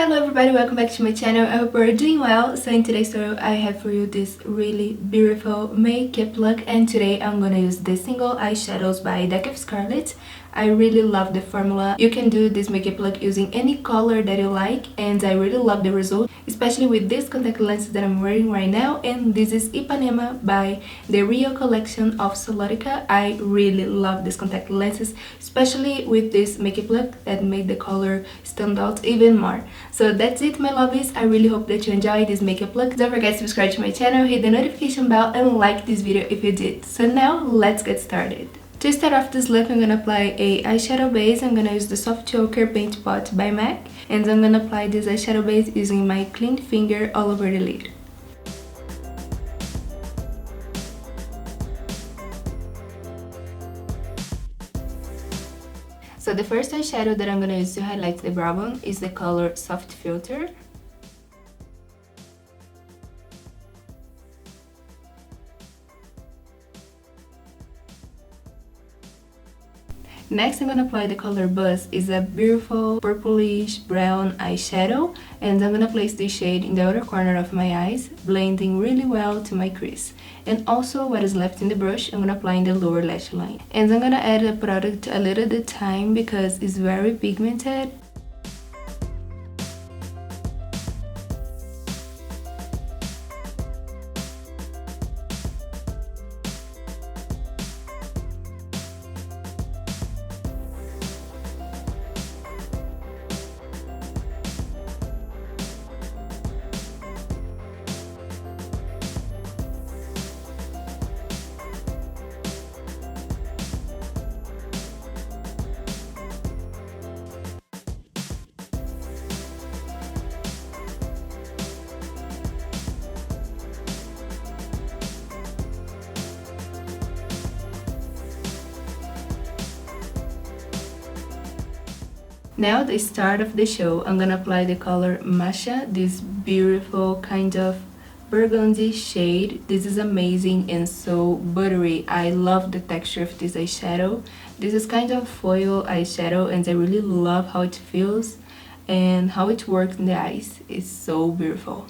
Hello everybody, welcome back to my channel. I hope you're doing well. So in today's tutorial I have for you this really beautiful makeup look, and today I'm gonna use the single eyeshadows by Deck of Scarlet. I really love the formula. You can do this makeup look using any color that you like, and I really love the result, especially with this contact lenses that I'm wearing right now. And this is Ipanema by the Rio collection of Solotica. I really love these contact lenses, especially with this makeup look that made the color stand out even more. So that's it, my lovies. I really hope that you enjoyed this makeup look. Don't forget to subscribe to my channel, hit the notification bell, and like this video if you did. So now let's get started. To start off this look, I'm gonna apply a eyeshadow base. I'm gonna use the Soft Ochre Paint Pot by MAC, and I'm gonna apply this eyeshadow base using my clean finger all over the lid. So the first eyeshadow that I'm gonna use to highlight the brow bone is the color Soft Filter. Next, I'm gonna apply the color Buzz. It's a beautiful purplish brown eyeshadow, and I'm gonna place this shade in the outer corner of my eyes, blending really well to my crease. And also what is left in the brush, I'm gonna apply in the lower lash line. And I'm gonna add the product a little at a time because it's very pigmented. Now the start of the show, I'm gonna apply the color Masha, this beautiful kind of burgundy shade. This is amazing and so buttery. I love the texture of this eyeshadow. This is kind of foil eyeshadow, and I really love how it feels and how it works in the eyes. It's so beautiful.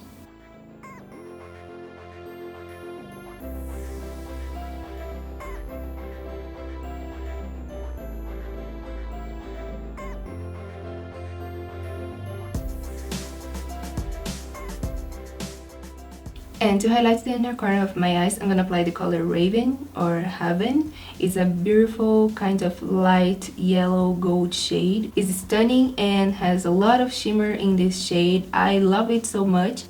And to highlight the inner corner of my eyes, I'm gonna apply the color Raven or Heaven. It's a beautiful kind of light yellow gold shade. It's stunning and has a lot of shimmer in this shade. I love it so much.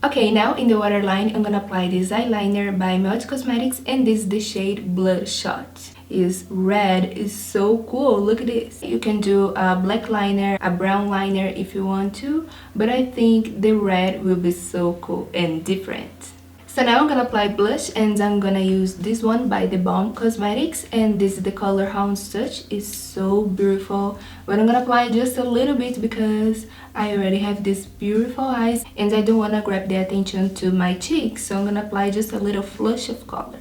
Okay, now in the waterline, I'm gonna apply this eyeliner by Melody Cosmetics, and this is the shade Bloodshot. It's red, it's so cool, look at this. You can do a black liner, a brown liner if you want to, but I think the red will be so cool and different. So now I'm gonna apply blush, and I'm gonna use this one by the Balm Cosmetics, and this is the color Hound's Touch. It's so beautiful, but I'm gonna apply just a little bit because I already have these beautiful eyes and I don't want to grab the attention to my cheeks, so I'm gonna apply just a little flush of color.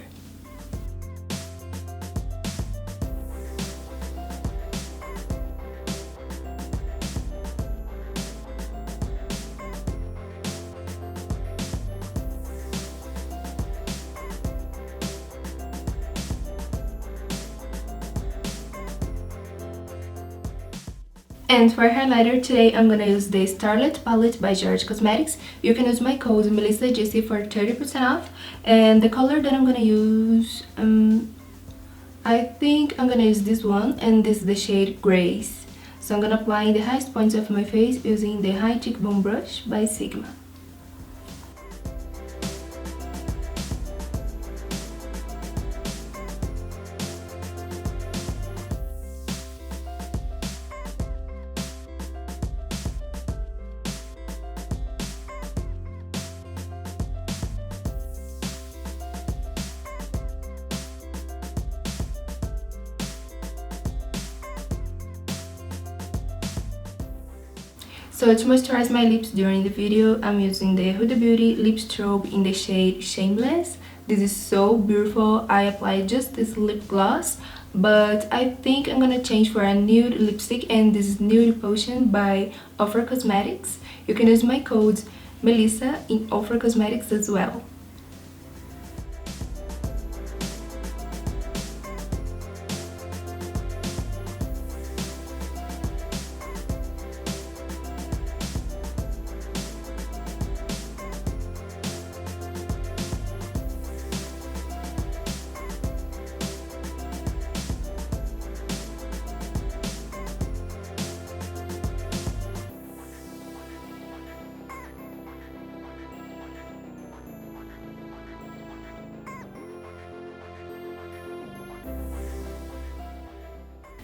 And for highlighter today, I'm gonna use the Starlet palette by George Cosmetics. You can use my code MelissaGC for 30% off. And the color that I'm gonna use, I think I'm gonna use this one, and this is the shade Grace. So I'm gonna apply in the highest points of my face using the high cheekbone brush by Sigma. So to moisturize my lips during the video, I'm using the Huda Beauty Lip Strobe in the shade Shameless. This is so beautiful. I applied just this lip gloss, but I think I'm gonna change for a nude lipstick, and this is Nude Potion by Ochre Cosmetics. You can use my code Melissa in Ochre Cosmetics as well.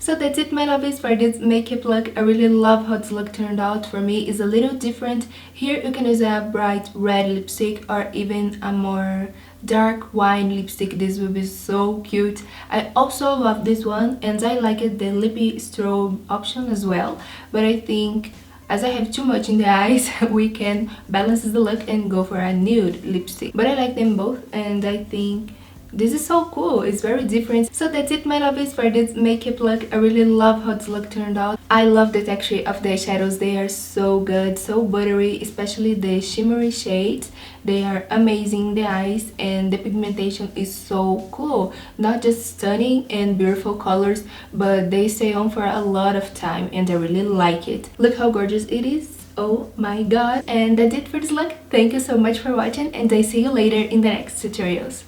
So that's it, my lovies, for this makeup look. I really love how this look turned out. For me, it's a little different. Here you can use a bright red lipstick or even a more dark wine lipstick. This will be so cute. I also love this one, and I like it, the lippy strobe option as well. But I think as I have too much in the eyes, we can balance the look and go for a nude lipstick. But I like them both, and I think this is so cool. It's very different. So that's it, my lovies, for this makeup look. I really love how this look turned out. I love the texture of the eyeshadows. They are so good, so buttery, especially the shimmery shades. They are amazing in the eyes, and the pigmentation is so cool. Not just stunning and beautiful colors, but they stay on for a lot of time, and I really like it. Look how gorgeous it is. Oh my god. And that's it for this look. Thank you so much for watching, and I see you later in the next tutorials.